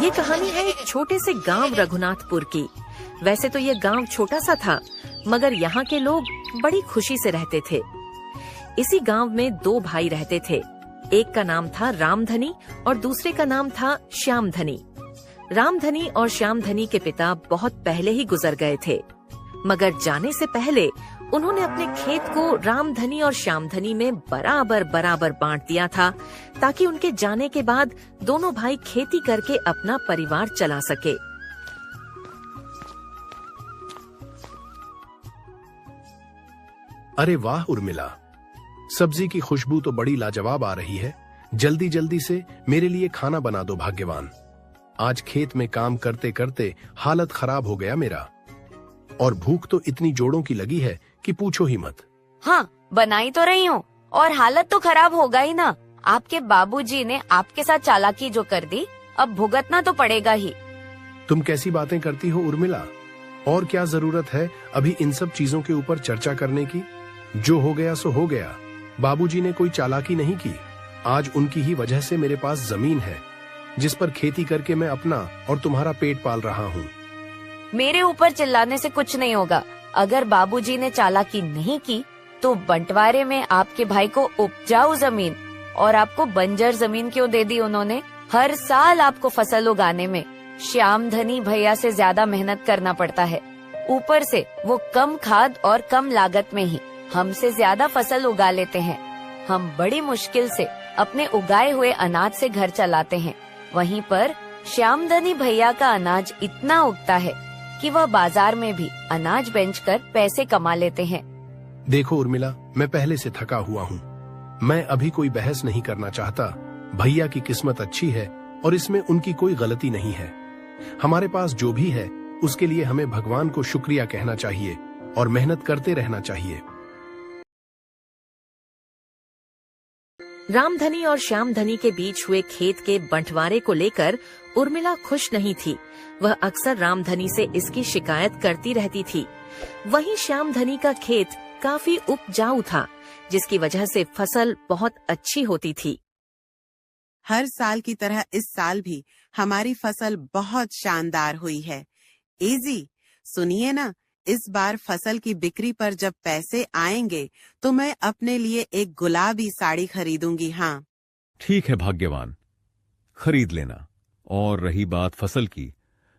ये कहानी है एक छोटे से गांव रघुनाथपुर की। वैसे तो ये गांव छोटा सा था, मगर यहाँ के लोग बड़ी खुशी से रहते थे। इसी गांव में दो भाई रहते थे। एक का नाम था रामधनी और दूसरे का नाम था श्यामधनी। रामधनी और श्यामधनी के पिता बहुत पहले ही गुजर गए थे, मगर जाने से पहले उन्होंने अपने खेत को रामधनी और श्यामधनी में बराबर बराबर बांट दिया था, ताकि उनके जाने के बाद दोनों भाई खेती करके अपना परिवार चला सके। अरे वाह उर्मिला, सब्जी की खुशबू तो बड़ी लाजवाब आ रही है। जल्दी जल्दी से मेरे लिए खाना बना दो भाग्यवान। आज खेत में काम करते करते हालत खराब हो गया मेरा, और भूख तो इतनी जोरों की लगी है कि पूछो ही मत। हाँ, बनाई तो रही हूँ और हालत तो खराब होगा ही ना। आपके बाबूजी ने आपके साथ चालाकी जो कर दी, अब भुगतना तो पड़ेगा ही। तुम कैसी बातें करती हो उर्मिला? और क्या जरूरत है अभी इन सब चीजों के ऊपर चर्चा करने की? जो हो गया सो हो गया। बाबूजी ने कोई चालाकी नहीं की। आज उनकी ही वजह से मेरे पास जमीन है, जिस पर खेती करके मैं अपना और तुम्हारा पेट पाल रहा हूँ। मेरे ऊपर चिल्लाने से कुछ नहीं होगा। अगर बाबूजी ने चालाकी नहीं की तो बंटवारे में आपके भाई को उपजाऊ जमीन और आपको बंजर जमीन क्यों दे दी उन्होंने? हर साल आपको फसल उगाने में श्यामधनी भैया से ज्यादा मेहनत करना पड़ता है। ऊपर से वो कम खाद और कम लागत में ही हमसे ज्यादा फसल उगा लेते हैं। हम बड़ी मुश्किल से अपने उगाए हुए अनाज से घर चलाते हैं। वहीं पर श्यामधनी भैया का अनाज इतना उगता है कि वह बाजार में भी अनाज बेचकर पैसे कमा लेते हैं। देखो उर्मिला, मैं पहले से थका हुआ हूँ। मैं अभी कोई बहस नहीं करना चाहता। भैया की किस्मत अच्छी है और इसमें उनकी कोई गलती नहीं है। हमारे पास जो भी है उसके लिए हमें भगवान को शुक्रिया कहना चाहिए और मेहनत करते रहना चाहिए। रामधनी और श्यामधनी के बीच हुए खेत के बंटवारे को लेकर उर्मिला खुश नहीं थी। वह अक्सर रामधनी से इसकी शिकायत करती रहती थी। वहीं श्यामधनी का खेत काफी उपजाऊ था, जिसकी वजह से फसल बहुत अच्छी होती थी। हर साल की तरह इस साल भी हमारी फसल बहुत शानदार हुई है। एजी, सुनिए ना, इस बार फसल की बिक्री पर जब पैसे आएंगे तो मैं अपने लिए एक गुलाबी साड़ी खरीदूंगी। हाँ ठीक है भाग्यवान, खरीद लेना। और रही बात फसल की,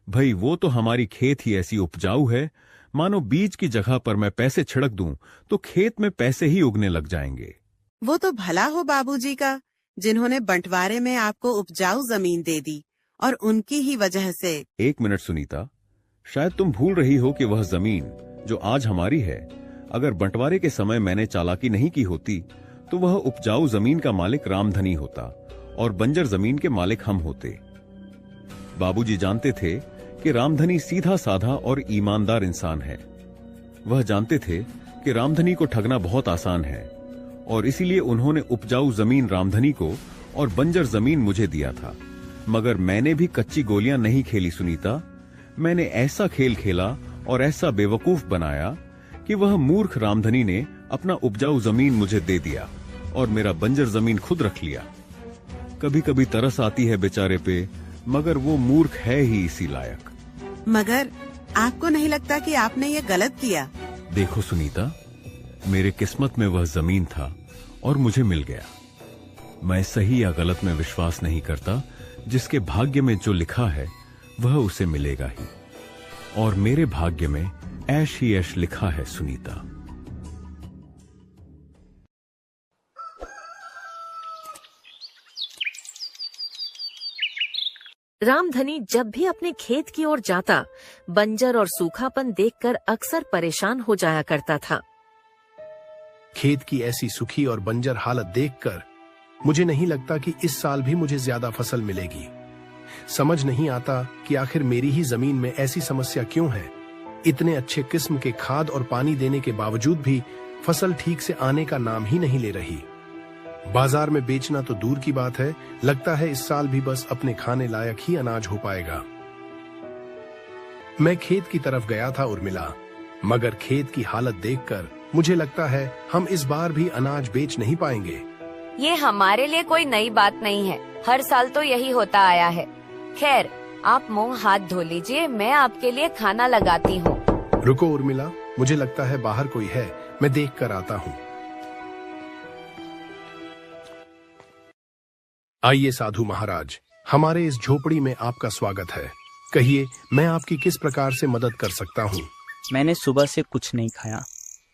भाई वो तो हमारी खेत ही ऐसी उपजाऊ है, मानो बीज की जगह पर मैं पैसे छिड़क दूं तो खेत में पैसे ही उगने लग जाएंगे। वो तो भला हो बाबूजी का, जिन्होंने बंटवारे में आपको उपजाऊ जमीन दे दी, और उनकी ही वजह से। एक मिनट सुनीता, शायद तुम भूल रही हो कि वह जमीन जो आज हमारी है, अगर बंटवारे के समय मैंने चालाकी नहीं की होती तो वह उपजाऊ जमीन का मालिक रामधनी होता और बंजर जमीन के मालिक हम होते। बाबूजी जानते थे कि रामधनी सीधा साधा और ईमानदार इंसान है। वह जानते थे कि रामधनी को ठगना बहुत आसान है, और इसीलिए उन्होंने उपजाऊ जमीन रामधनी को और बंजर जमीन मुझे दिया था। मगर मैंने भी कच्ची गोलियां नहीं खेली सुनीता। मैंने ऐसा खेल खेला और ऐसा बेवकूफ बनाया कि वह मूर्ख रामधनी ने अपना उपजाऊ जमीन मुझे दे दिया और मेरा बंजर जमीन खुद रख लिया। कभी कभी तरस आती है बेचारे पे, मगर वो मूर्ख है ही इसी लायक। मगर आपको नहीं लगता कि आपने ये गलत किया? देखो सुनीता, मेरे किस्मत में वह जमीन था और मुझे मिल गया। मैं सही या गलत में विश्वास नहीं करता। जिसके भाग्य में जो लिखा है वह उसे मिलेगा ही, और मेरे भाग्य में ऐश ही ऐश लिखा है सुनीता। रामधनी जब भी अपने खेत की ओर जाता, बंजर और सूखापन देखकर अक्सर परेशान हो जाया करता था। खेत की ऐसी सुखी और बंजर हालत देखकर मुझे नहीं लगता कि इस साल भी मुझे ज्यादा फसल मिलेगी। समझ नहीं आता कि आखिर मेरी ही जमीन में ऐसी समस्या क्यों है। इतने अच्छे किस्म के खाद और पानी देने के बावजूद भी फसल ठीक से आने का नाम ही नहीं ले रही। बाजार में बेचना तो दूर की बात है, लगता है इस साल भी बस अपने खाने लायक ही अनाज हो पाएगा। मैं खेत की तरफ गया था उर्मिला, मगर खेत की हालत देखकर मुझे लगता है हम इस बार भी अनाज बेच नहीं पाएंगे। ये हमारे लिए कोई नई बात नहीं है, हर साल तो यही होता आया है। खैर, आप मुंह हाथ धो लीजिए, मैं आपके लिए खाना लगाती हूँ। रुको उर्मिला, मुझे लगता है बाहर कोई है, मैं देख कर आता हूँ। आइए साधु महाराज, हमारे इस झोपड़ी में आपका स्वागत है। कहिए, मैं आपकी किस प्रकार से मदद कर सकता हूँ? मैंने सुबह से कुछ नहीं खाया,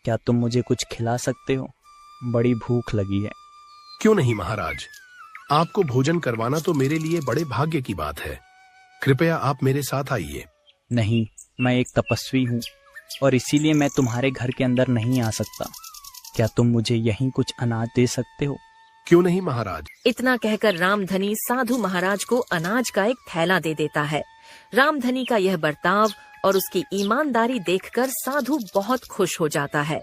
क्या तुम मुझे कुछ खिला सकते हो? बड़ी भूख लगी है। क्यों नहीं महाराज, आपको भोजन करवाना तो मेरे लिए बड़े भाग्य की बात है। कृपया आप मेरे साथ आइए। नहीं, मैं एक तपस्वी हूँ और इसीलिए मैं तुम्हारे घर के अंदर नहीं आ सकता। क्या तुम मुझे यहीं कुछ अनाज दे सकते हो? क्यों नहीं महाराज। इतना कहकर रामधनी साधु महाराज को अनाज का एक थैला दे देता है। रामधनी का यह बर्ताव और उसकी ईमानदारी देखकर साधु बहुत खुश हो जाता है।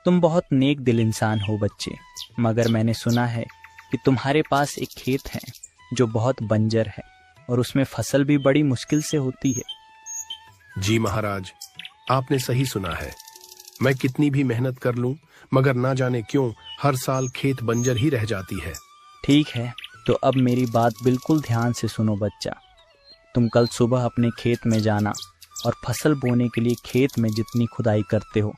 तुम बहुत नेक दिल इंसान हो बच्चे, मगर मैंने सुना है कि तुम्हारे पास एक खेत है जो बहुत बंजर है और उसमें फसल भी बड़ी मुश्किल से होती है। जी महाराज, आपने सही सुना है। मैं कितनी भी मेहनत कर लूं, मगर ना जाने क्यों हर साल खेत बंजर ही रह जाती है। ठीक है, तो अब मेरी बात बिल्कुल ध्यान से सुनो बच्चा। तुम कल सुबह अपने खेत में जाना और फसल बोने के लिए खेत में जितनी खुदाई करते हो,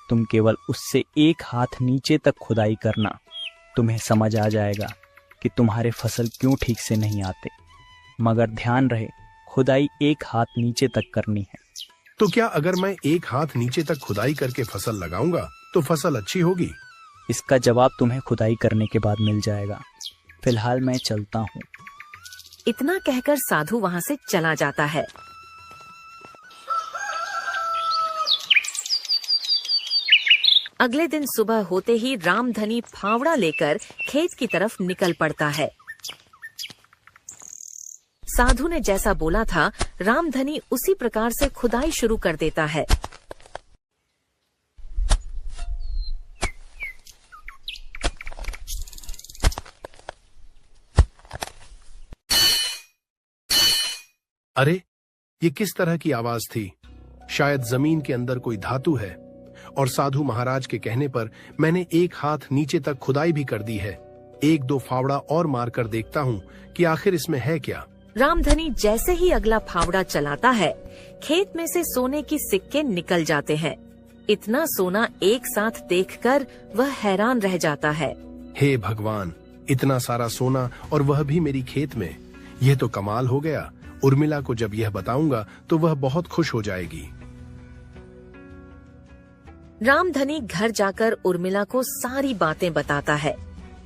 तुम केवल उससे एक हाथ नीचे तक खुदाई करना। तुम्हें समझ आ जाएगा कि तुम्हारे फसल क्यों ठीक से नहीं आते। मगर ध्यान रहे, खुदाई एक हाथ नीचे तक करनी है। तो क्या अगर मैं एक हाथ नीचे तक खुदाई करके फसल लगाऊंगा तो फसल अच्छी होगी? इसका जवाब तुम्हें खुदाई करने के बाद मिल जाएगा। फिलहाल मैं चलता हूँ। इतना कहकर साधु वहाँ से चला जाता है। अगले दिन सुबह होते ही रामधनी फावड़ा लेकर खेत की तरफ निकल पड़ता है। साधु ने जैसा बोला था, रामधनी उसी प्रकार से खुदाई शुरू कर देता है। अरे, ये किस तरह की आवाज थी? शायद जमीन के अंदर कोई धातु है। और साधु महाराज के कहने पर मैंने एक हाथ नीचे तक खुदाई भी कर दी है। एक दो फावड़ा और मारकर देखता हूँ कि आखिर इसमें है क्या। रामधनी जैसे ही अगला फावड़ा चलाता है, खेत में से सोने की सिक्के निकल जाते हैं। इतना सोना एक साथ देखकर वह हैरान रह जाता है। हे भगवान, इतना सारा सोना और वह भी मेरी खेत में, यह तो कमाल हो गया। उर्मिला को जब यह बताऊंगा तो वह बहुत खुश हो जाएगी। रामधनी घर जाकर उर्मिला को सारी बातें बताता है।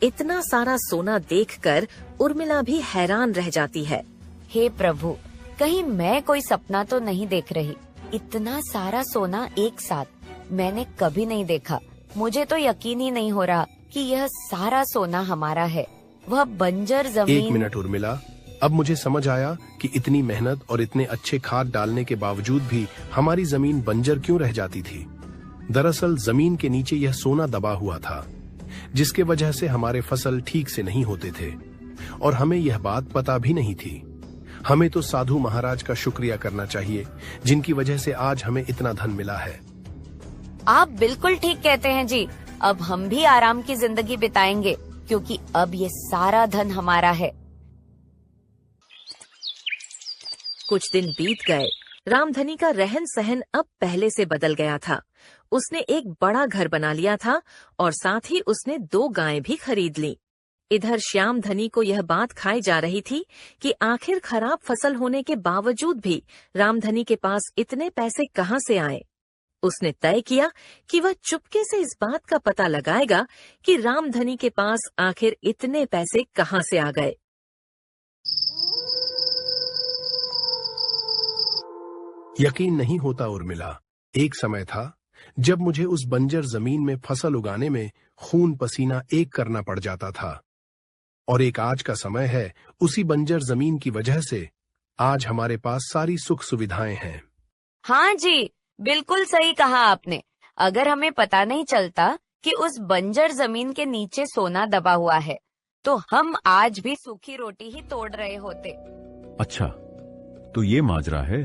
इतना सारा सोना देखकर उर्मिला भी हैरान रह जाती है। हे प्रभु, कहीं मैं कोई सपना तो नहीं देख रही? इतना सारा सोना एक साथ मैंने कभी नहीं देखा। मुझे तो यकीन ही नहीं हो रहा कि यह सारा सोना हमारा है। वह बंजर जमीन। एक मिनट उर्मिला, अब मुझे समझ आया कि इतनी मेहनत और इतने अच्छे खाद डालने के बावजूद भी हमारी जमीन बंजर क्यों रह जाती थी। दरअसल जमीन के नीचे यह सोना दबा हुआ था, जिसके वजह से हमारे फसल ठीक से नहीं होते थे और हमें यह बात पता भी नहीं थी। हमें तो साधु महाराज का शुक्रिया करना चाहिए, जिनकी वजह से आज हमें इतना धन मिला है। आप बिल्कुल ठीक कहते हैं जी। अब हम भी आराम की जिंदगी बिताएंगे, क्योंकि अब ये सारा धन हमारा है। कुछ दिन बीत गए। रामधनी का रहन सहन अब पहले से बदल गया था। उसने एक बड़ा घर बना लिया था और साथ ही उसने 2 गायें भी खरीद ली। इधर श्याम धनी को यह बात खाई जा रही थी कि आखिर खराब फसल होने के बावजूद भी रामधनी के पास इतने पैसे कहां से आए। उसने तय किया कि वह चुपके से इस बात का पता लगाएगा कि रामधनी के पास आखिर इतने पैसे कहां से आ गए। यकीन नहीं होता उर्मिला, एक समय था जब मुझे उस बंजर जमीन में फसल उगाने में खून पसीना एक करना पड़ जाता था, और एक आज का समय है उसी बंजर जमीन की वजह से आज हमारे पास सारी सुख सुविधाएं हैं। हाँ जी, बिल्कुल सही कहा आपने। अगर हमें पता नहीं चलता कि उस बंजर जमीन के नीचे सोना दबा हुआ है, तो हम आज भी सूखी रोटी ही तोड़ रहे होते। अच्छा, तो ये माजरा है।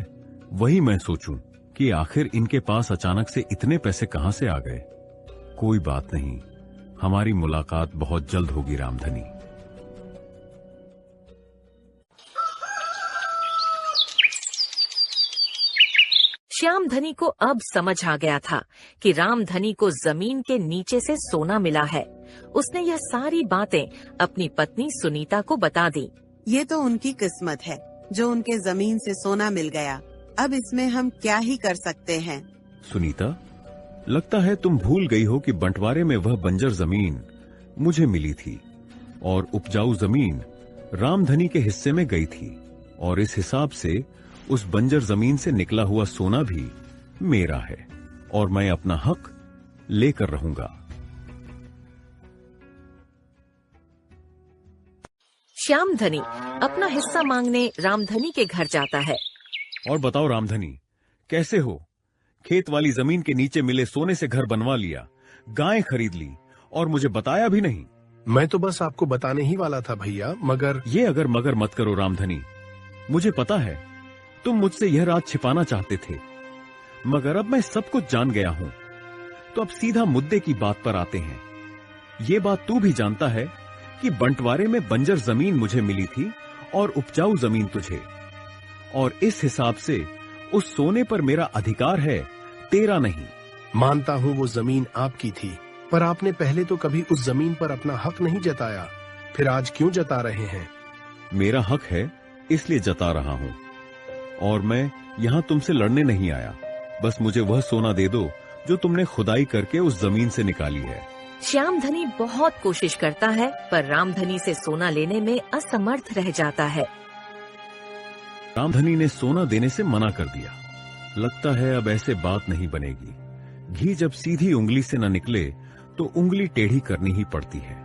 वही मैं सोचूं कि आखिर इनके पास अचानक से इतने पैसे कहां से आ गए। कोई बात नहीं, हमारी मुलाकात बहुत जल्द होगी रामधनी। श्यामधनी को अब समझ आ गया था कि रामधनी को जमीन के नीचे से सोना मिला है। उसने यह सारी बातें अपनी पत्नी सुनीता को बता दी। ये तो उनकी किस्मत है जो उनके जमीन से सोना मिल गया। अब इसमें हम क्या ही कर सकते हैं। सुनीता, लगता है तुम भूल गई हो कि बंटवारे में वह बंजर जमीन मुझे मिली थी और उपजाऊ जमीन रामधनी के हिस्से में गई थी, और इस हिसाब से उस बंजर जमीन से निकला हुआ सोना भी मेरा है और मैं अपना हक लेकर रहूंगा। श्यामधनी अपना हिस्सा मांगने रामधनी के घर जाता है। और बताओ रामधनी, कैसे हो? खेत वाली जमीन के नीचे मिले सोने से घर बनवा लिया, गाय खरीद ली और मुझे बताया भी नहीं। मैं तो बस आपको बताने ही वाला था भैया, मगर ये अगर मगर मत करो रामधनी। मुझे पता है तुम मुझसे यह रात छिपाना चाहते थे, मगर अब मैं सब कुछ जान गया हूं। तो अब सीधा मुद्दे की बात पर आते हैं। ये बात तू भी जानता है कि बंटवारे में बंजर जमीन मुझे मिली थी और उपजाऊ जमीन तुझे, और इस हिसाब से उस सोने पर मेरा अधिकार है, तेरा नहीं। मानता हूँ वो जमीन आपकी थी, पर आपने पहले तो कभी उस जमीन पर अपना हक नहीं जताया, फिर आज क्यों जता रहे हैं? मेरा हक है इसलिए जता रहा हूं, और मैं यहां तुमसे लड़ने नहीं आया। बस मुझे वह सोना दे दो जो तुमने खुदाई करके उस जमीन से निकाली है। श्यामधनी बहुत कोशिश करता है, पर रामधनी से सोना लेने में असमर्थ रह जाता है। रामधनी ने सोना देने से मना कर दिया। लगता है अब ऐसे बात नहीं बनेगी। घी जब सीधी उंगली से न निकले तो उंगली टेढ़ी करनी ही पड़ती है।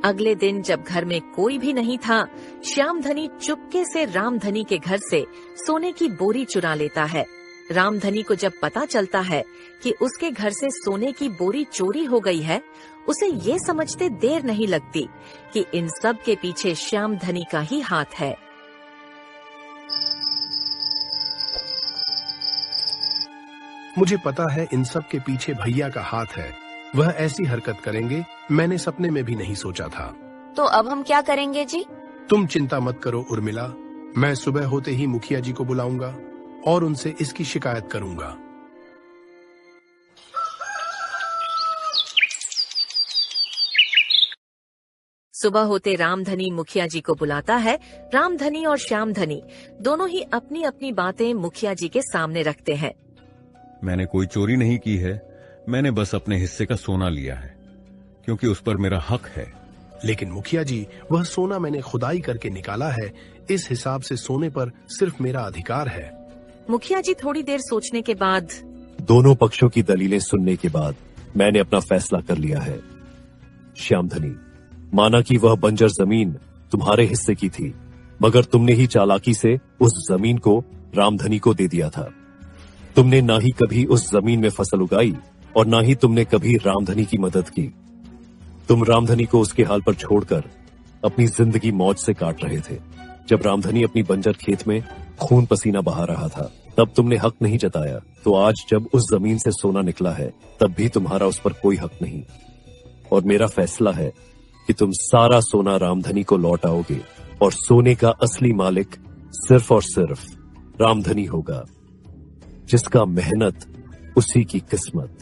अगले दिन जब घर में कोई भी नहीं था, श्यामधनी चुपके से रामधनी के घर से सोने की बोरी चुरा लेता है। रामधनी को जब पता चलता है कि उसके घर से सोने की बोरी चोरी हो गई है, उसे ये समझते देर नहीं लगती कि इन सब के पीछे श्यामधनी का ही हाथ है। मुझे पता है इन सब के पीछे भैया का हाथ है। वह ऐसी हरकत करेंगे, मैंने सपने में भी नहीं सोचा था। तो अब हम क्या करेंगे जी? तुम चिंता मत करो उर्मिला, मैं सुबह होते ही मुखिया जी को बुलाऊंगा और उनसे इसकी शिकायत करूंगा। सुबह होते रामधनी मुखिया जी को बुलाता है। रामधनी और श्यामधनी दोनों ही अपनी अपनी बातें मुखिया जी के सामने रखते हैं। मैंने कोई चोरी नहीं की है, मैंने बस अपने हिस्से का सोना लिया है क्योंकि उस पर मेरा हक है। लेकिन मुखिया जी, वह सोना मैंने खुदाई करके निकाला है, इस हिसाब से सोने पर सिर्फ मेरा अधिकार है। मुखिया जी थोड़ी देर सोचने के बाद, दोनों पक्षों की दलीलें सुनने के बाद मैंने अपना फैसला कर लिया है। श्यामधनी, माना कि वह बंजर जमीन तुम्हारे हिस्से की थी, मगर तुमने ही चालाकी से उस जमीन को रामधनी को दे दिया था। तुमने ना ही कभी उस जमीन में फसल उगाई और ना ही तुमने कभी रामधनी की मदद की। तुम रामधनी को उसके हाल पर छोड़कर अपनी जिंदगी मौज से काट रहे थे। जब रामधनी अपनी बंजर खेत में खून पसीना बहा रहा था, तब तुमने हक नहीं जताया। तो आज जब उस जमीन से सोना निकला है, तब भी तुम्हारा उस पर कोई हक नहीं। और मेरा फैसला है कि तुम सारा सोना रामधनी को लौटाओगे और सोने का असली मालिक सिर्फ और सिर्फ रामधनी होगा, जिसका मेहनत उसी की किस्मत।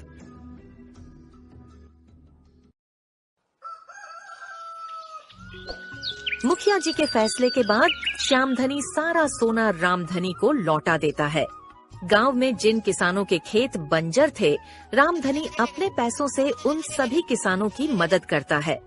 मुखिया जी के फैसले के बाद श्यामधनी सारा सोना रामधनी को लौटा देता है। गांव में जिन किसानों के खेत बंजर थे, रामधनी अपने पैसों से उन सभी किसानों की मदद करता है।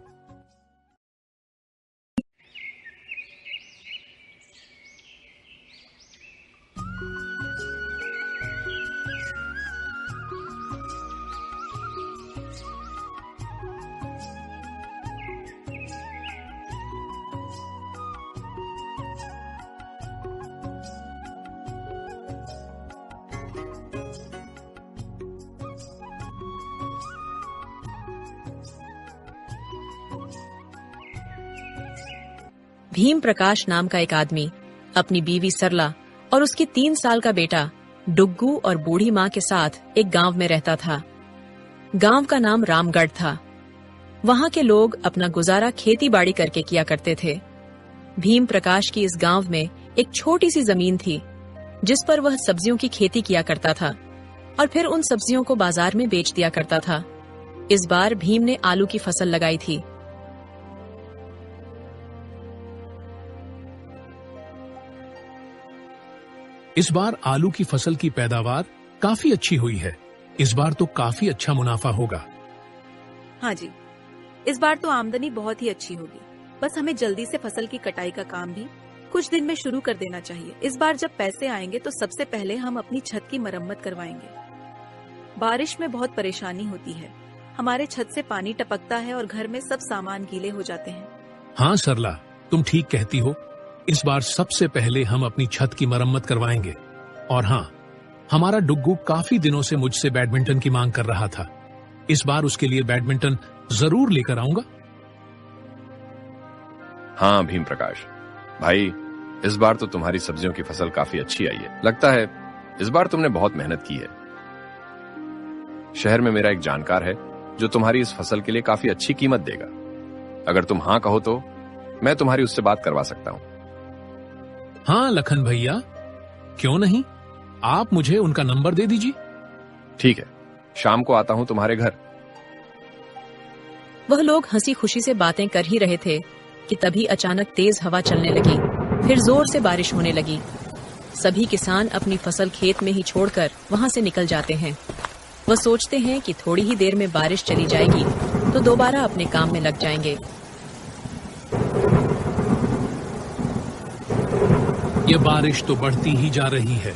भीम प्रकाश नाम का एक आदमी अपनी बीवी सरला और उसकी 3 साल का बेटा डुग्गू और बूढ़ी माँ के साथ एक गांव में रहता था। गांव का नाम रामगढ़ था। वहां के लोग अपना गुजारा खेती बाड़ी करके किया करते थे। भीम प्रकाश की इस गांव में एक छोटी सी जमीन थी जिस पर वह सब्जियों की खेती किया करता था और फिर उन सब्जियों को बाजार में बेच दिया करता था। इस बार भीम ने आलू की फसल लगाई थी। इस बार आलू की फसल की पैदावार काफी अच्छी हुई है। इस बार तो काफी अच्छा मुनाफा होगा। हाँ जी, इस बार तो आमदनी बहुत ही अच्छी होगी। बस हमें जल्दी से फसल की कटाई का काम भी कुछ दिन में शुरू कर देना चाहिए। इस बार जब पैसे आएंगे तो सबसे पहले हम अपनी छत की मरम्मत करवाएंगे। बारिश में बहुत परेशानी होती है। हमारे छत से पानी टपकता है और घर में सब सामान गीले हो जाते हैं। हाँ सरला, तुम ठीक कहती हो। इस बार सबसे पहले हम अपनी छत की मरम्मत करवाएंगे। और हाँ, हमारा डुग्गू काफी दिनों से मुझसे बैडमिंटन की मांग कर रहा था। इस बार उसके लिए बैडमिंटन जरूर लेकर आऊंगा। हाँ भीम प्रकाश भाई, इस बार तो तुम्हारी सब्जियों की फसल काफी अच्छी आई है। लगता है इस बार तुमने बहुत मेहनत की है। शहर में मेरा एक जानकार है जो तुम्हारी इस फसल के लिए काफी अच्छी कीमत देगा। अगर तुम हाँ कहो तो मैं तुम्हारी उससे बात करवा सकता हूँ। हाँ लखन भैया, क्यों नहीं, आप मुझे उनका नंबर दे दीजिए। ठीक है, शाम को आता हूँ तुम्हारे घर। वह लोग हंसी खुशी से बातें कर ही रहे थे कि तभी अचानक तेज हवा चलने लगी। फिर जोर से बारिश होने लगी। सभी किसान अपनी फसल खेत में ही छोड़कर वहां से निकल जाते हैं। वह सोचते हैं कि थोड़ी ही देर में बारिश चली जाएगी तो दोबारा अपने काम में लग जाएंगे। ये बारिश तो बढ़ती ही जा रही है।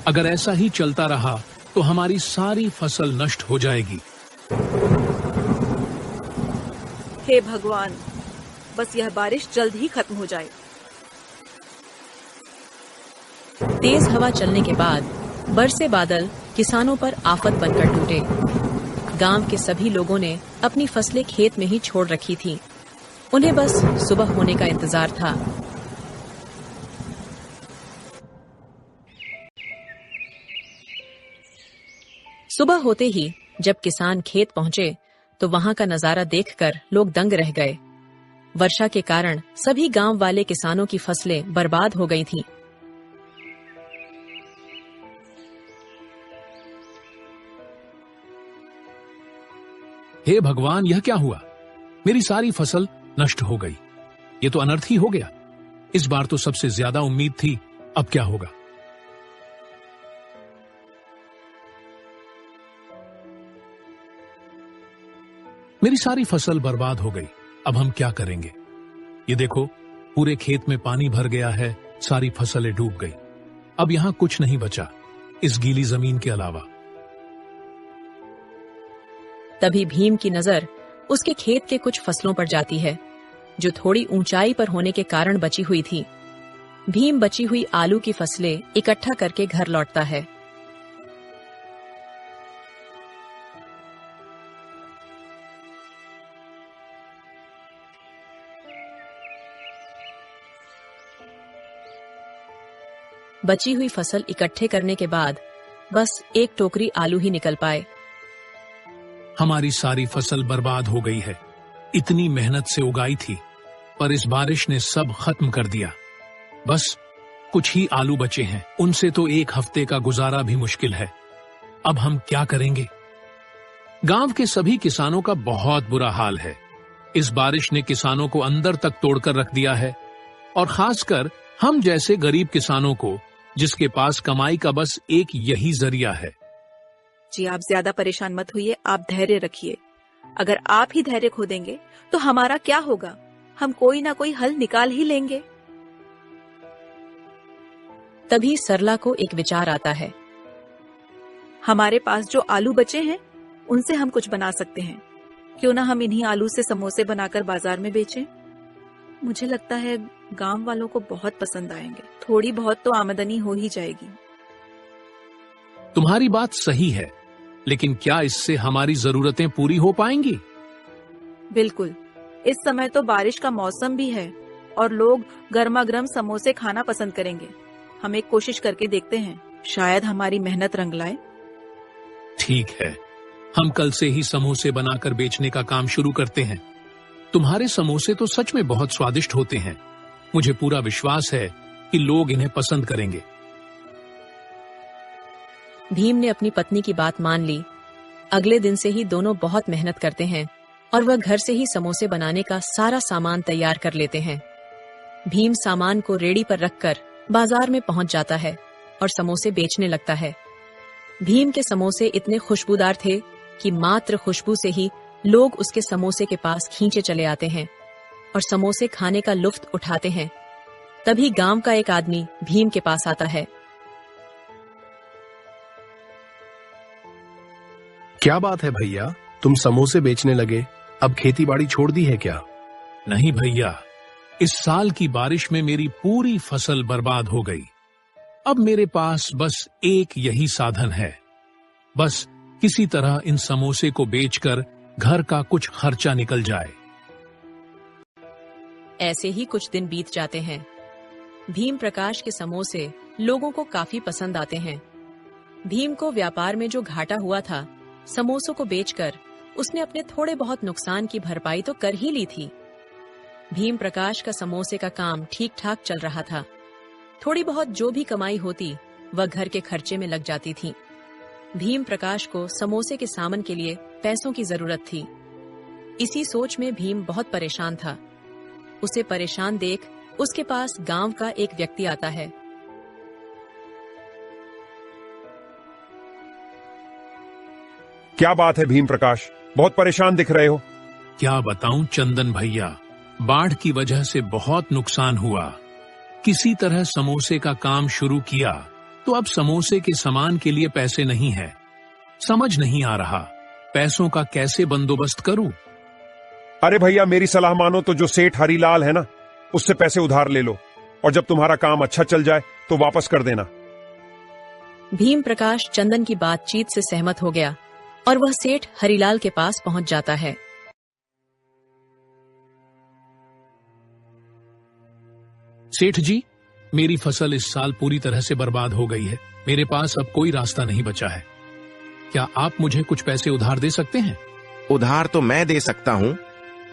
अगर ऐसा ही चलता रहा तो हमारी सारी फसल नष्ट हो जाएगी। हे भगवान, बस यह बारिश जल्द ही खत्म हो जाए। तेज हवा चलने के बाद बरसे बादल किसानों पर आफत बनकर टूटे। गांव के सभी लोगों ने अपनी फसलें खेत में ही छोड़ रखी थीं। उन्हें बस सुबह होने का इंतजार था। सुबह होते ही जब किसान खेत पहुंचे तो वहां का नजारा देखकर लोग दंग रह गए। वर्षा के कारण सभी गांव वाले किसानों की फसलें बर्बाद हो गई थीं। हे भगवान, यह क्या हुआ? मेरी सारी फसल नष्ट हो गई। ये तो अनर्थ ही हो गया। इस बार तो सबसे ज्यादा उम्मीद थी। अब क्या होगा? मेरी सारी फसल बर्बाद हो गई। अब हम क्या करेंगे? ये देखो, पूरे खेत में पानी भर गया है। सारी फसलें डूब गई। अब यहां कुछ नहीं बचा इस गीली जमीन के अलावा। तभी भीम की नजर उसके खेत के कुछ फसलों पर जाती है जो थोड़ी ऊंचाई पर होने के कारण बची हुई थी। भीम बची हुई आलू की फसलें इकट्ठा करके घर लौटता है। बची हुई फसल इकट्ठे करने के बाद बस एक टोकरी आलू ही निकल पाए। हमारी सारी फसल बर्बाद हो गई है। इतनी मेहनत से उगाई थी, पर इस बारिश ने सब खत्म कर दिया। बस कुछ ही आलू बचे हैं। उनसे तो एक हफ्ते का गुजारा भी मुश्किल है। अब हम क्या करेंगे? गांव के सभी किसानों का बहुत बुरा हाल है। इस बारिश ने किसानों को अंदर तक तोड़कर रख दिया है, और खासकर हम जैसे गरीब किसानों को, जिसके पास कमाई का बस एक यही जरिया है। जी, आप ज्यादा परेशान मत होइए, आप धैर्य रखिए। अगर आप ही धैर्य खो देंगे तो हमारा क्या होगा? हम कोई ना कोई हल निकाल ही लेंगे। तभी सरला को एक विचार आता है। हमारे पास जो आलू बचे हैं उनसे हम कुछ बना सकते हैं। क्यों ना हम इन्हीं आलू से समोसे बनाकर बाजार में बेचें? मुझे लगता है गांव वालों को बहुत पसंद आएंगे। थोड़ी बहुत तो आमदनी हो ही जाएगी। तुम्हारी बात सही है, लेकिन क्या इससे हमारी जरूरतें पूरी हो पाएंगी? बिल्कुल। इस समय तो बारिश का मौसम भी है और लोग गर्मा गर्म समोसे खाना पसंद करेंगे। हम एक कोशिश करके देखते हैं, शायद हमारी मेहनत रंग लाए। ठीक है, हम कल से ही समोसे बनाकर बेचने का काम शुरू करते हैं। तुम्हारे समोसे तो सच में बहुत स्वादिष्ट होते हैं। मुझे पूरा विश्वास है कि लोग इन्हें पसंद करेंगे। भीम ने अपनी पत्नी की बात मान ली। अगले दिन से ही दोनों बहुत मेहनत करते हैं और वह घर से ही समोसे बनाने का सारा सामान तैयार कर लेते हैं। भीम सामान को रेडी पर रखकर बाजार में पहुंच जाता है और समोसे बेचने लगता है। भीम के समोसे इतने खुशबूदार थे कि मात्र खुशबू से ही लोग उसके समोसे के पास खींचे चले आते हैं और समोसे खाने का लुत्फ उठाते हैं। तभी गांव का एक आदमी भीम के पास आता है। क्या बात है भैया, तुम समोसे बेचने लगे? अब खेती बाड़ी छोड़ दी है क्या? नहीं भैया, इस साल की बारिश में मेरी पूरी फसल बर्बाद हो गई। अब मेरे पास बस एक यही साधन है, बस किसी तरह इन समोसे को बेचकर घर का कुछ खर्चा निकल जाए। ऐसे ही कुछ दिन बीत जाते हैं। भीम प्रकाश के समोसे लोगों को काफी पसंद आते हैं। भीम को व्यापार में जो घाटा हुआ था, समोसों को बेचकर उसने अपने थोड़े बहुत नुकसान की भरपाई तो कर ही ली थी। भीम प्रकाश का समोसे का काम ठीक ठाक चल रहा था। थोड़ी बहुत जो भी कमाई होती वह घर के खर्चे में लग जाती थी। भीम प्रकाश को समोसे के सामान के लिए पैसों की जरूरत थी। इसी सोच में भीम बहुत परेशान था। उसे परेशान देख उसके पास गांव का एक व्यक्ति आता है। क्या बात है भीम प्रकाश, बहुत परेशान दिख रहे हो। क्या बताऊं चंदन भैया, बाढ़ की वजह से बहुत नुकसान हुआ। किसी तरह समोसे का काम शुरू किया तो अब समोसे के सामान के लिए पैसे नहीं है। समझ नहीं आ रहा पैसों का कैसे बंदोबस्त करूं। अरे भैया, मेरी सलाह मानो तो जो सेठ हरीलाल है ना, उससे पैसे उधार ले लो और जब तुम्हारा काम अच्छा चल जाए तो वापस कर देना। भीम प्रकाश चंदन की बातचीत से सहमत हो गया और वह सेठ हरीलाल के पास पहुंच जाता है। सेठ जी, मेरी फसल इस साल पूरी तरह से बर्बाद हो गई है। मेरे पास अब कोई रास्ता नहीं बचा है। क्या आप मुझे कुछ पैसे उधार दे सकते हैं? उधार तो मैं दे सकता हूँ,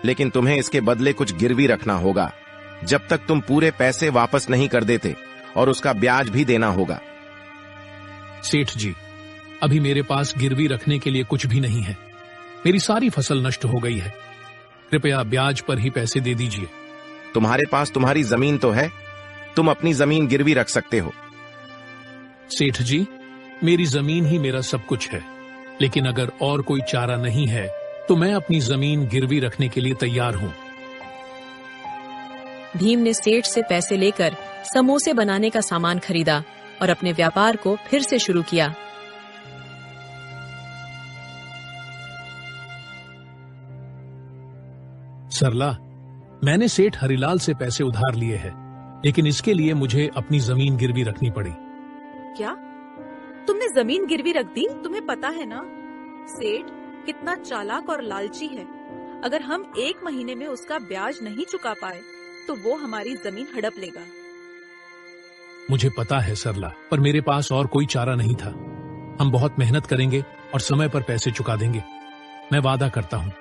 लेकिन तुम्हें इसके बदले कुछ गिरवी रखना होगा जब तक तुम पूरे पैसे वापस नहीं कर देते, और उसका ब्याज भी देना होगा। सेठ जी, अभी मेरे पास गिरवी रखने के लिए कुछ भी नहीं है। मेरी सारी फसल नष्ट हो गई है। कृपया ब्याज पर ही पैसे दे दीजिए। तुम्हारे पास तुम्हारी जमीन तो है, तुम अपनी जमीन गिरवी रख सकते हो। सेठ जी, मेरी जमीन ही मेरा सब कुछ है, लेकिन अगर और कोई चारा नहीं है तो मैं अपनी जमीन गिरवी रखने के लिए तैयार हूँ। भीम ने सेठ से पैसे लेकर समोसे बनाने का सामान खरीदा और अपने व्यापार को फिर से शुरू किया। सरला, मैंने सेठ हरिलाल से पैसे उधार लिए हैं, लेकिन इसके लिए मुझे अपनी जमीन गिरवी रखनी पड़ी। क्या तुमने जमीन गिरवी रख दी? तुम्हें पता है ना सेठ कितना चालाक और लालची है। अगर हम 1 महीने में उसका ब्याज नहीं चुका पाए तो वो हमारी जमीन हड़प लेगा। मुझे पता है सरला, पर मेरे पास और कोई चारा नहीं था। हम बहुत मेहनत करेंगे और समय पर पैसे चुका देंगे, मैं वादा करता हूँ।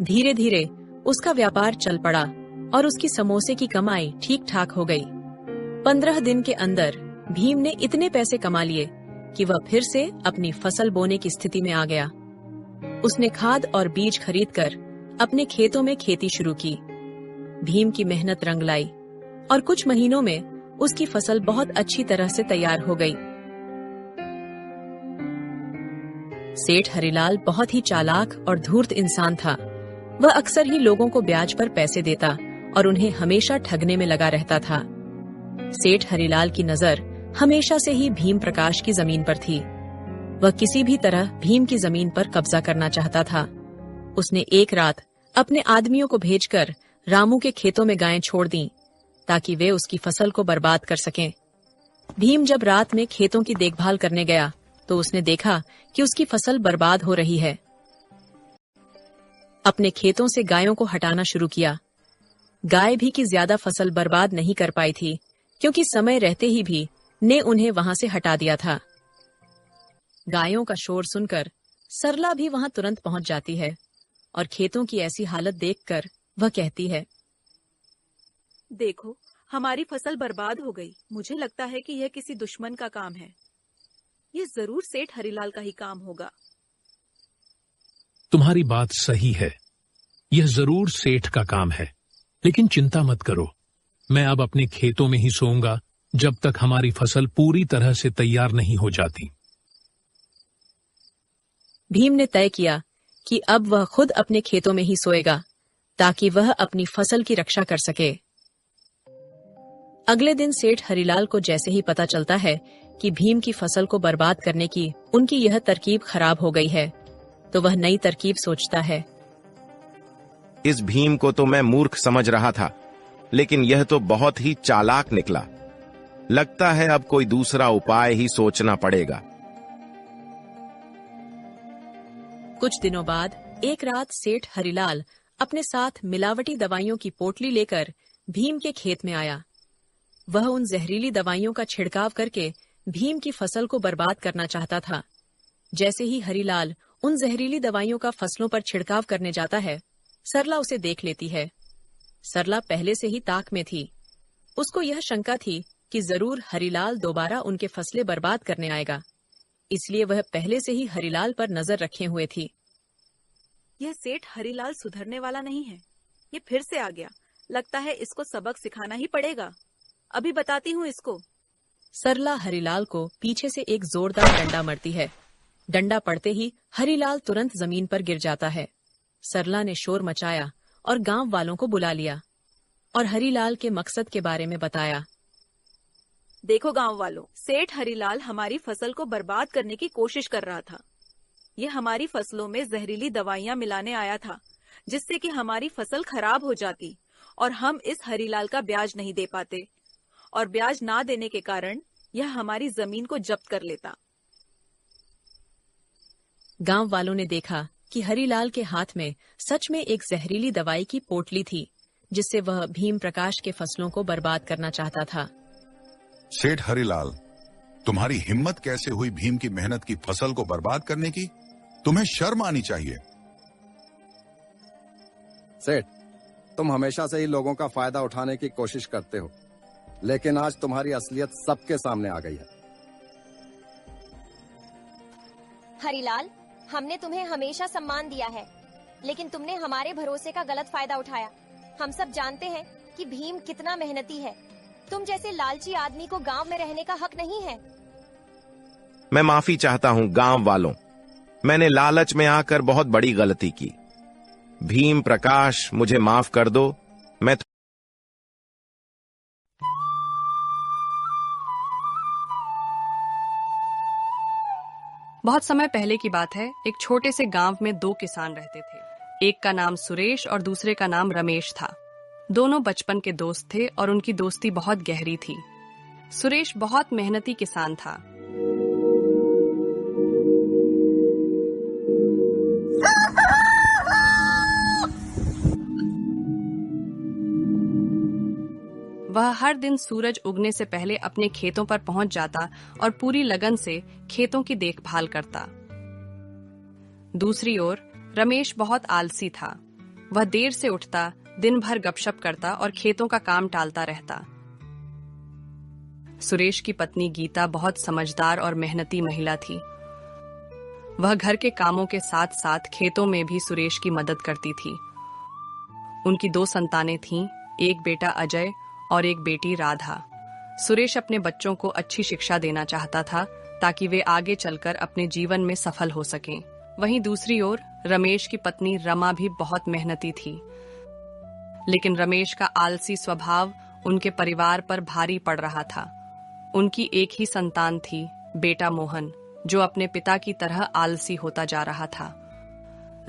धीरे धीरे उसका व्यापार चल पड़ा और उसकी समोसे की कमाई ठीक ठाक हो गई। 15 दिन के अंदर भीम ने इतने पैसे कमा लिए कि वह फिर से अपनी फसल बोने की स्थिति में आ गया। उसने खाद और बीज खरीदकर अपने खेतों में खेती शुरू की। भीम की मेहनत रंग लाई और कुछ महीनों में उसकी फसल बहुत अच्छी तरह से तैयार हो गई। सेठ हरिलाल बहुत ही चालाक और धूर्त इंसान था। वह अक्सर ही लोगों को ब्याज पर पैसे देता और उन्हें हमेशा ठगने में लगा रहता था। सेठ हरिलाल की नजर हमेशा से ही भीम प्रकाश की जमीन पर थी। वह किसी भी तरह भीम की जमीन पर कब्जा करना चाहता था। उसने एक रात अपने आदमियों को भेजकर रामू के खेतों में गायें छोड़ दी ताकि वे उसकी फसल को बर्बाद कर सकें। भीम जब रात में खेतों की देखभाल करने गया तो उसने देखा कि उसकी फसल बर्बाद हो रही है। अपने खेतों से गायों को हटाना शुरू किया। गाय भी की ज्यादा फसल बर्बाद नहीं कर पाई थी, क्योंकि समय रहते ही भी ने उन्हें वहां से हटा दिया था। गायों का शोर सुनकर सरला भी वहां तुरंत पहुंच जाती है। और खेतों की ऐसी हालत देखकर वह कहती है, देखो, हमारी फसल बर्बाद हो गई। मुझे लगता है कि यह किसी दुश्मन का काम है। ये जरूर सेठ हरिलाल का ही काम होगा। तुम्हारी बात सही है, यह जरूर सेठ का काम है, लेकिन चिंता मत करो, मैं अब अपने खेतों में ही सोऊंगा जब तक हमारी फसल पूरी तरह से तैयार नहीं हो जाती। भीम ने तय किया कि अब वह खुद अपने खेतों में ही सोएगा ताकि वह अपनी फसल की रक्षा कर सके। अगले दिन सेठ हरिलाल को जैसे ही पता चलता है कि भीम की फसल को बर्बाद करने की उनकी यह तरकीब खराब हो गई है, तो वह नई तरकीब सोचता है। इस भीम को तो मैं मूर्ख समझ रहा था, लेकिन यह तो बहुत ही चालाक निकला। लगता है अब कोई दूसरा उपाय ही सोचना पड़ेगा। कुछ दिनों बाद एक रात सेठ हरिलाल अपने साथ मिलावटी दवाइयों की पोटली लेकर भीम के खेत में आया। वह उन जहरीली दवाइयों का छिड़काव करके भीम की फसल को बर्बाद करना चाहता था। जैसे ही हरिलाल उन जहरीली दवाइयों का फसलों पर छिड़काव करने जाता है, सरला उसे देख लेती है। सरला पहले से ही ताक में थी। उसको यह शंका थी कि जरूर हरिलाल दोबारा उनके फसलें बर्बाद करने आएगा, इसलिए वह पहले से ही हरिलाल पर नजर रखे हुए थी। यह सेठ हरिलाल सुधरने वाला नहीं है। ये फिर से आ गया। लगता है इसको सबक सिखाना ही पड़ेगा। अभी बताती हूँ इसको। सरला हरिलाल को पीछे से एक जोरदार डंडा मारती है। डंडा पड़ते ही हरिलाल तुरंत जमीन पर गिर जाता है। सरला ने शोर मचाया और गांव वालों को बुला लिया और हरिलाल के मकसद के बारे में बताया। देखो गांव वालों, सेठ हरिलाल हमारी फसल को बर्बाद करने की कोशिश कर रहा था। ये हमारी फसलों में जहरीली दवाइयां मिलाने आया था, जिससे कि हमारी फसल खराब हो जाती और हम इस हरिलाल का ब्याज नहीं दे पाते, और ब्याज ना देने के कारण यह हमारी जमीन को जब्त कर लेता। गांव वालों ने देखा कि हरिलाल के हाथ में सच में एक जहरीली दवाई की पोटली थी, जिससे वह भीम प्रकाश के फसलों को बर्बाद करना चाहता था। सेठ हरिलाल, तुम्हारी हिम्मत कैसे हुई भीम की मेहनत की फसल को बर्बाद करने की? तुम्हें शर्म आनी चाहिए। सेठ, तुम हमेशा से ही लोगों का फायदा उठाने की कोशिश करते हो, लेकिन आज तुम्हारी असलियत सबके सामने आ गई है। हरिलाल, हमने तुम्हें हमेशा सम्मान दिया है, लेकिन तुमने हमारे भरोसे का गलत फायदा उठाया। हम सब जानते हैं कि भीम कितना मेहनती है। तुम जैसे लालची आदमी को गांव में रहने का हक नहीं है। मैं माफी चाहता हूं गांव वालों, मैंने लालच में आकर बहुत बड़ी गलती की। भीम प्रकाश, मुझे माफ कर दो। मैं बहुत समय पहले की बात है। एक छोटे से गांव में दो किसान रहते थे। एक का नाम सुरेश और दूसरे का नाम रमेश था। दोनों बचपन के दोस्त थे और उनकी दोस्ती बहुत गहरी थी। सुरेश बहुत मेहनती किसान था। वह हर दिन सूरज उगने से पहले अपने खेतों पर पहुंच जाता और पूरी लगन से खेतों की देखभाल करता। दूसरी ओर रमेश बहुत आलसी था। वह देर से उठता, दिन भर गपशप करता और खेतों का काम टालता रहता। सुरेश की पत्नी गीता बहुत समझदार और मेहनती महिला थी। वह घर के कामों के साथ साथ खेतों में भी सुरेश की मदद करती थी। उनकी दो संतानें थीं, एक बेटा अजय और एक बेटी राधा। सुरेश अपने बच्चों को अच्छी शिक्षा देना चाहता था ताकि वे आगे चलकर अपने जीवन में सफल हो सकें। वहीं दूसरी ओर रमेश की पत्नी रमा भी बहुत मेहनती थी, लेकिन रमेश का आलसी स्वभाव उनके परिवार पर भारी पड़ रहा था। उनकी एक ही संतान थी, बेटा मोहन, जो अपने पिता की तरह आलसी होता जा रहा था।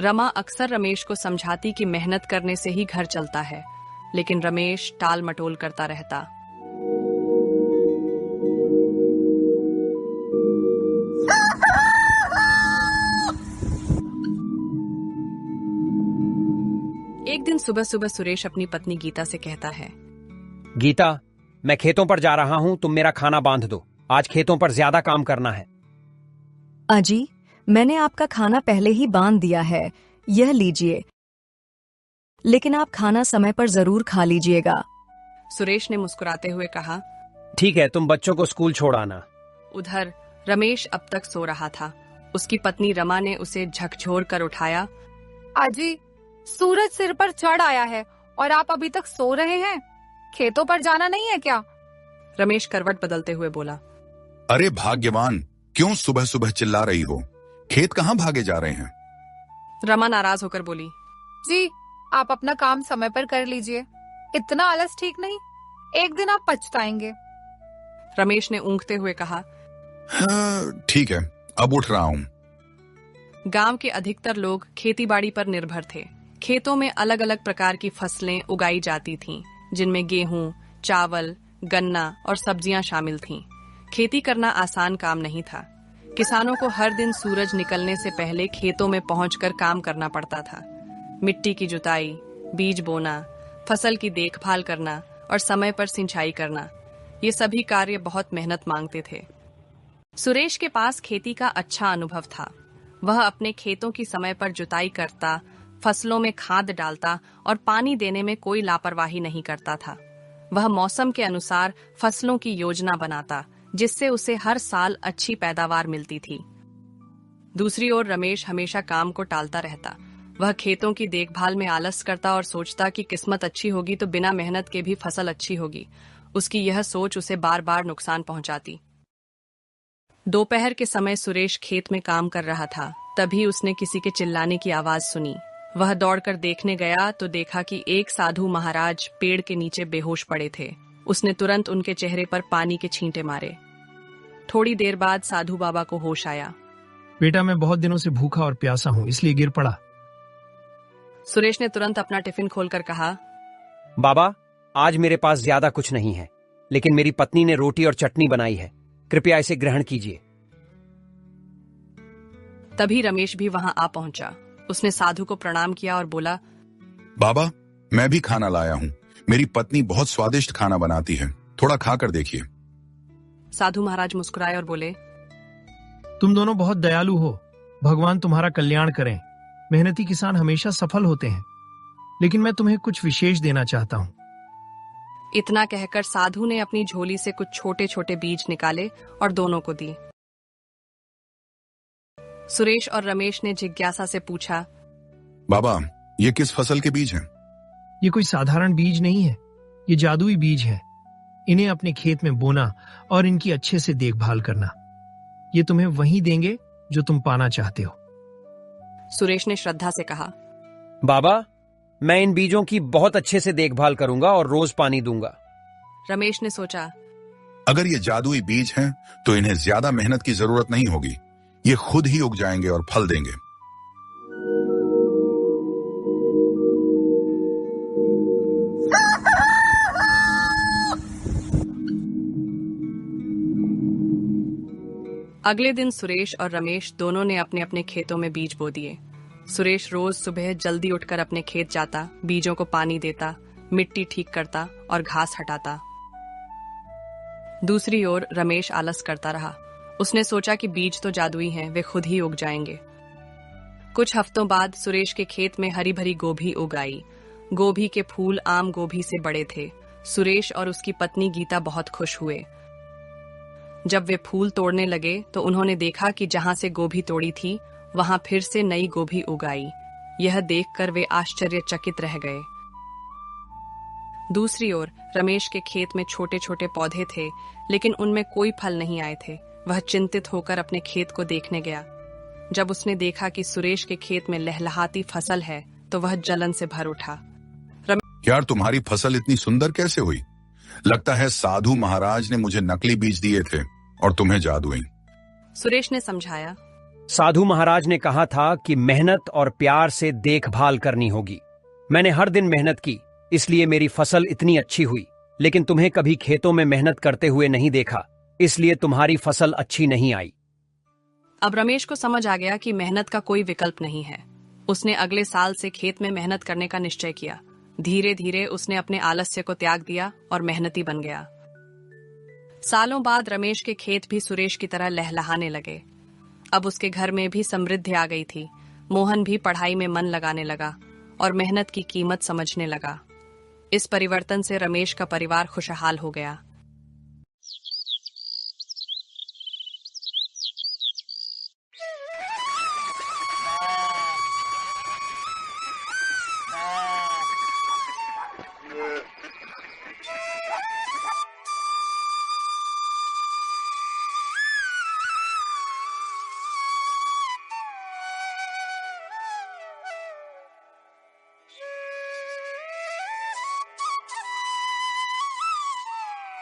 रमा अक्सर रमेश को समझाती कि मेहनत करने से ही घर चलता है, लेकिन रमेश टाल मटोल करता रहता। एक दिन सुबह सुबह सुरेश अपनी पत्नी गीता से कहता है, गीता, मैं खेतों पर जा रहा हूं, तुम मेरा खाना बांध दो। आज खेतों पर ज्यादा काम करना है। अजी, मैंने आपका खाना पहले ही बांध दिया है, यह लीजिए। लेकिन आप खाना समय पर जरूर खा लीजिएगा। सुरेश ने मुस्कुराते हुए कहा। ठीक है, तुम बच्चों को स्कूल छोड़ आना। उधर रमेश अब तक सो रहा था। उसकी पत्नी रमा ने उसे झकझोर कर उठाया। अजी, सूरज सिर पर चढ़ आया है और आप अभी तक सो रहे हैं। खेतों पर जाना नहीं है क्या? रमेश करवट बदलते हुए बोला। अरे भाग्यवान, क्यों सुबह सुबह चिल्ला रही हो? खेत कहाँ भागे जा रहे हैं? रमा नाराज होकर बोली। जी, आप अपना काम समय पर कर लीजिए। इतना आलस ठीक नहीं, एक दिन आप पछताएंगे। रमेश ने ऊँघते हुए कहा। हाँ, ठीक है, अब उठ रहा हूँ। गांव के अधिकतर लोग खेतीबाड़ी पर निर्भर थे। खेतों में अलग अलग प्रकार की फसलें उगाई जाती थीं, जिनमें गेहूं, चावल, गन्ना और सब्जियां शामिल थीं। खेती करना आसान काम नहीं था। किसानों को हर दिन सूरज निकलने से पहले खेतों में पहुंचकर काम करना पड़ता था। मिट्टी की जुताई, बीज बोना, फसल की देखभाल करना और समय पर सिंचाई करना, ये सभी कार्य बहुत मेहनत मांगते थे। सुरेश के पास खेती का अच्छा अनुभव था। वह अपने खेतों की समय पर जुताई करता, फसलों में खाद डालता और पानी देने में कोई लापरवाही नहीं करता था। वह मौसम के अनुसार फसलों की योजना बनाता, जिससे उसे हर साल अच्छी पैदावार मिलती थी। दूसरी ओर रमेश हमेशा काम को टालता रहता। वह खेतों की देखभाल में आलस करता और सोचता कि किस्मत अच्छी होगी तो बिना मेहनत के भी फसल अच्छी होगी। उसकी यह सोच उसे बार बार नुकसान पहुंचाती। दोपहर के समय सुरेश खेत में काम कर रहा था। तभी उसने किसी के चिल्लाने की आवाज सुनी। वह दौड़कर देखने गया तो देखा कि एक साधु महाराज पेड़ के नीचे बेहोश पड़े थे। उसने तुरंत उनके चेहरे पर पानी के छींटे मारे। थोड़ी देर बाद साधु बाबा को होश आया। बेटा, मैं बहुत दिनों से भूखा और प्यासा हूँ, इसलिए गिर पड़ा। सुरेश ने तुरंत अपना टिफिन खोलकर कहा। बाबा, आज मेरे पास ज्यादा कुछ नहीं है, लेकिन मेरी पत्नी ने रोटी और चटनी बनाई है, कृपया इसे ग्रहण कीजिए। तभी रमेश भी वहां आ पहुंचा। उसने साधु को प्रणाम किया और बोला। बाबा, मैं भी खाना लाया हूँ। मेरी पत्नी बहुत स्वादिष्ट खाना बनाती है, थोड़ा खाकर देखिए। साधु महाराज मुस्कुराए और बोले। तुम दोनों बहुत दयालु हो, भगवान तुम्हारा कल्याण करें। मेहनती किसान हमेशा सफल होते हैं, लेकिन मैं तुम्हें कुछ विशेष देना चाहता हूँ। इतना कहकर साधु ने अपनी झोली से कुछ छोटे छोटे बीज निकाले और दोनों को दी। सुरेश और रमेश ने जिज्ञासा से पूछा। बाबा, ये किस फसल के बीज हैं? ये कोई साधारण बीज नहीं है, ये जादुई बीज है। इन्हें अपने खेत में बोना और इनकी अच्छे से देखभाल करना। ये तुम्हें वही देंगे जो तुम पाना चाहते हो। सुरेश ने श्रद्धा से कहा। बाबा, मैं इन बीजों की बहुत अच्छे से देखभाल करूंगा और रोज पानी दूंगा। रमेश ने सोचा, अगर ये जादुई बीज हैं, तो इन्हें ज्यादा मेहनत की जरूरत नहीं होगी। ये खुद ही उग जाएंगे और फल देंगे। अगले दिन सुरेश और रमेश दोनों ने अपने अपने खेतों में बीज बो दिए। सुरेश रोज सुबह जल्दी उठकर अपने खेत जाता, बीजों को पानी देता, मिट्टी ठीक करता और घास हटाता। दूसरी ओर रमेश आलस करता रहा। उसने सोचा कि बीज तो जादुई हैं, वे खुद ही उग जाएंगे। कुछ हफ्तों बाद सुरेश के खेत में हरी भरी गोभी उग आई। गोभी के फूल आम गोभी से बड़े थे। सुरेश और उसकी पत्नी गीता बहुत खुश हुए। जब वे फूल तोड़ने लगे तो उन्होंने देखा कि जहां से गोभी तोड़ी थी वहां फिर से नई गोभी उग आई। यह देखकर वे आश्चर्यचकित रह गए। दूसरी ओर रमेश के खेत में छोटे छोटे पौधे थे, लेकिन उनमें कोई फल नहीं आए थे। वह चिंतित होकर अपने खेत को देखने गया। जब उसने देखा कि सुरेश के खेत में लहलहाती फसल है तो वह जलन से भर उठा। यार, तुम्हारी फसल इतनी सुंदर कैसे हुई? लगता है साधु महाराज ने मुझे नकली बीज दिए थे और तुम्हें जादुई। सुरेश ने समझाया। साधु महाराज ने कहा था कि मेहनत और प्यार से देखभाल करनी होगी। मैंने हर दिन मेहनत की, इसलिए मेरी फसल इतनी अच्छी हुई। लेकिन तुम्हें कभी खेतों में मेहनत करते हुए नहीं देखा, इसलिए तुम्हारी फसल अच्छी नहीं आई। अब रमेश को समझ आ गया कि मेहनत का कोई विकल्प नहीं है। उसने अगले साल से खेत में मेहनत करने का निश्चय किया। धीरे धीरे उसने अपने आलस्य को त्याग दिया और मेहनती बन गया। सालों बाद रमेश के खेत भी सुरेश की तरह लहलहाने लगे। अब उसके घर में भी समृद्धि आ गई थी। मोहन भी पढ़ाई में मन लगाने लगा और मेहनत की कीमत समझने लगा। इस परिवर्तन से रमेश का परिवार खुशहाल हो गया।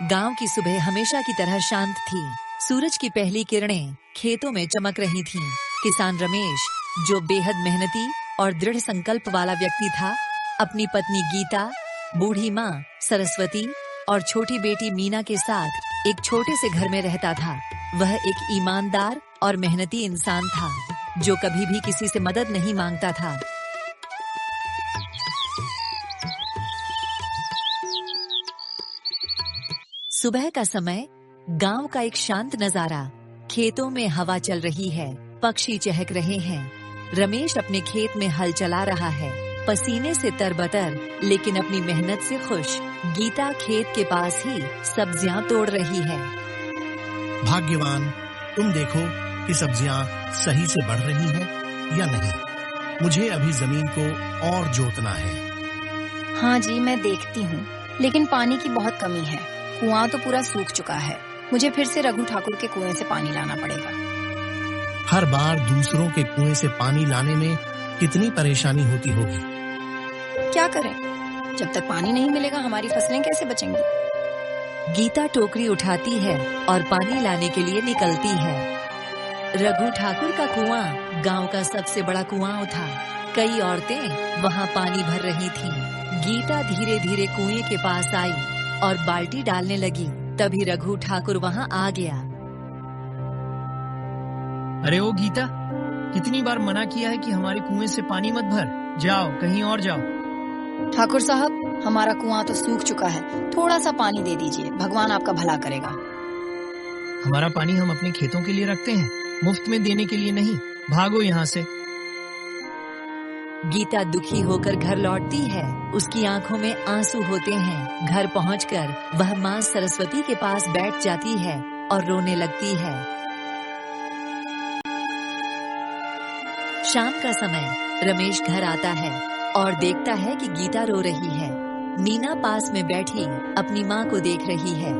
गांव की सुबह हमेशा की तरह शांत थी। सूरज की पहली किरणें खेतों में चमक रही थीं। किसान रमेश, जो बेहद मेहनती और दृढ़ संकल्प वाला व्यक्ति था, अपनी पत्नी गीता, बूढ़ी माँ सरस्वती और छोटी बेटी मीना के साथ एक छोटे से घर में रहता था। वह एक ईमानदार और मेहनती इंसान था, जो कभी भी किसी से मदद नहीं मांगता था। सुबह का समय, गांव का एक शांत नजारा। खेतों में हवा चल रही है, पक्षी चहक रहे हैं। रमेश अपने खेत में हल चला रहा है, पसीने से तरबतर लेकिन अपनी मेहनत से खुश। गीता खेत के पास ही सब्जियां तोड़ रही है। भाग्यवान, तुम देखो कि सब्जियां सही से बढ़ रही हैं या नहीं। मुझे अभी जमीन को और जोतना है। हाँ जी, मैं देखती हूँ, लेकिन पानी की बहुत कमी है। कुआं तो पूरा सूख चुका है। मुझे फिर से रघु ठाकुर के कुएं से पानी लाना पड़ेगा। हर बार दूसरों के कुएं से पानी लाने में कितनी परेशानी होती होगी। क्या करें, जब तक पानी नहीं मिलेगा हमारी फसलें कैसे बचेंगी। गीता टोकरी उठाती है और पानी लाने के लिए निकलती है। रघु ठाकुर का कुआं गांव का सबसे बड़ा कुआं था। कई औरतें वहां पानी भर रही थीं। गीता धीरे धीरे कुएं के पास आई और बाल्टी डालने लगी। तभी रघु ठाकुर वहां आ गया। अरे ओ गीता, कितनी बार मना किया है कि हमारे कुएं से पानी मत भर। जाओ, कहीं और जाओ। ठाकुर साहब, हमारा कुआं तो सूख चुका है, थोड़ा सा पानी दे दीजिए, भगवान आपका भला करेगा। हमारा पानी हम अपने खेतों के लिए रखते हैं, मुफ्त में देने के लिए नहीं। भागो यहाँ से। गीता दुखी होकर घर लौटती है। उसकी आंखों में आंसू होते हैं। घर पहुंचकर वह मां सरस्वती के पास बैठ जाती है और रोने लगती है। शाम का समय, रमेश घर आता है और देखता है कि गीता रो रही है। मीना पास में बैठी अपनी मां को देख रही है।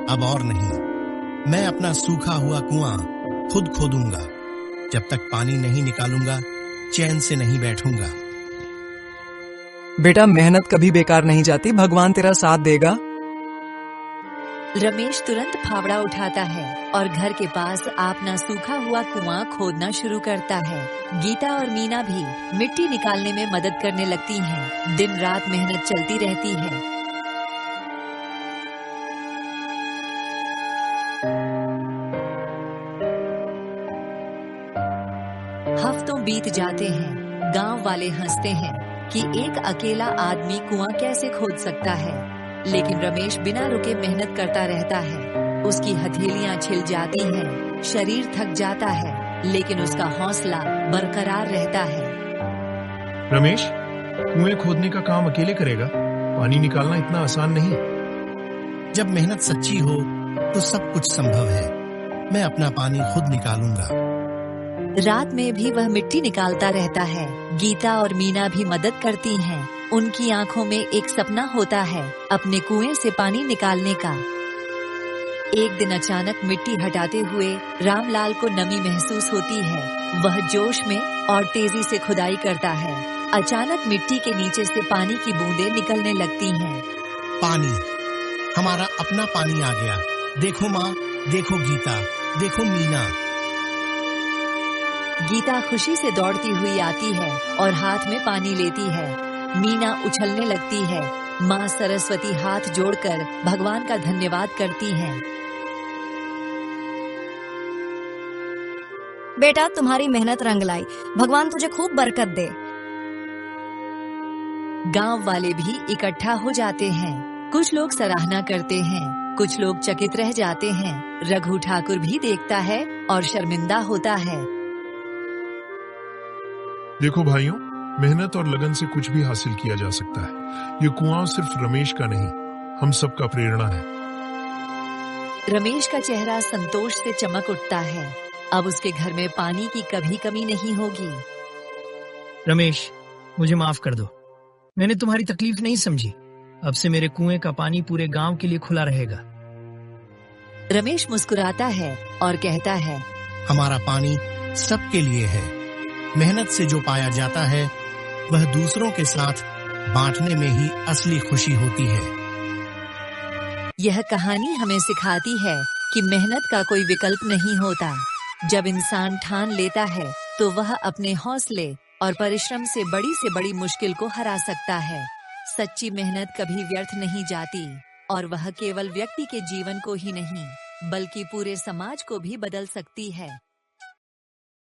अब और नहीं, मैं अपना सूखा हुआ कुआं खुद खोदूंगा। जब तक पानी नहीं निकालूंगा, चैन से नहीं बैठूंगा। बेटा, मेहनत कभी बेकार नहीं जाती, भगवान तेरा साथ देगा। रमेश तुरंत फावड़ा उठाता है और घर के पास अपना सूखा हुआ कुआं खोदना शुरू करता है। गीता और मीना भी मिट्टी निकालने में मदद करने लगती हैं। दिन रात मेहनत चलती रहती है। हफ्तों बीत जाते हैं। गांव वाले हंसते हैं कि एक अकेला आदमी कुआं कैसे खोद सकता है, लेकिन रमेश बिना रुके मेहनत करता रहता है। उसकी हथेलियां छिल जाती हैं, शरीर थक जाता है, लेकिन उसका हौसला बरकरार रहता है। रमेश, कुएं खोदने का काम अकेले करेगा? पानी निकालना इतना आसान नहीं। जब मेहनत सच्ची हो तो सब कुछ संभव है। मैं अपना पानी खुद निकालूंगा। रात में भी वह मिट्टी निकालता रहता है। गीता और मीना भी मदद करती हैं। उनकी आंखों में एक सपना होता है, अपने कुएं से पानी निकालने का। एक दिन अचानक मिट्टी हटाते हुए रामलाल को नमी महसूस होती है। वह जोश में और तेजी से खुदाई करता है। अचानक मिट्टी के नीचे से पानी की बूंदें निकलने लगती हैं। पानी, हमारा अपना पानी आ गया। देखो माँ, देखो गीता, देखो मीना। गीता खुशी से दौड़ती हुई आती है और हाथ में पानी लेती है। मीना उछलने लगती है। माँ सरस्वती हाथ जोड़कर भगवान का धन्यवाद करती हैं। बेटा, तुम्हारी मेहनत रंग लाई, भगवान तुझे खूब बरकत दे। गांव वाले भी इकट्ठा हो जाते हैं। कुछ लोग सराहना करते हैं, कुछ लोग चकित रह जाते हैं। रघु ठाकुर भी देखता है और शर्मिंदा होता है। देखो भाइयों, मेहनत और लगन से कुछ भी हासिल किया जा सकता है। ये कुआं सिर्फ रमेश का नहीं, हम सबका प्रेरणा है। रमेश का चेहरा संतोष से चमक उठता है। अब उसके घर में पानी की कभी कमी नहीं होगी। रमेश, मुझे माफ कर दो, मैंने तुम्हारी तकलीफ नहीं समझी। अब से मेरे कुएं का पानी पूरे गांव के लिए खुला रहेगा। रमेश मुस्कुराता है और कहता है, हमारा पानी सबके लिए है। मेहनत से जो पाया जाता है वह दूसरों के साथ बांटने में ही असली खुशी होती है। यह कहानी हमें सिखाती है कि मेहनत का कोई विकल्प नहीं होता। जब इंसान ठान लेता है तो वह अपने हौसले और परिश्रम से बड़ी मुश्किल को हरा सकता है। सच्ची मेहनत कभी व्यर्थ नहीं जाती और वह केवल व्यक्ति के जीवन को ही नहीं बल्कि पूरे समाज को भी बदल सकती है।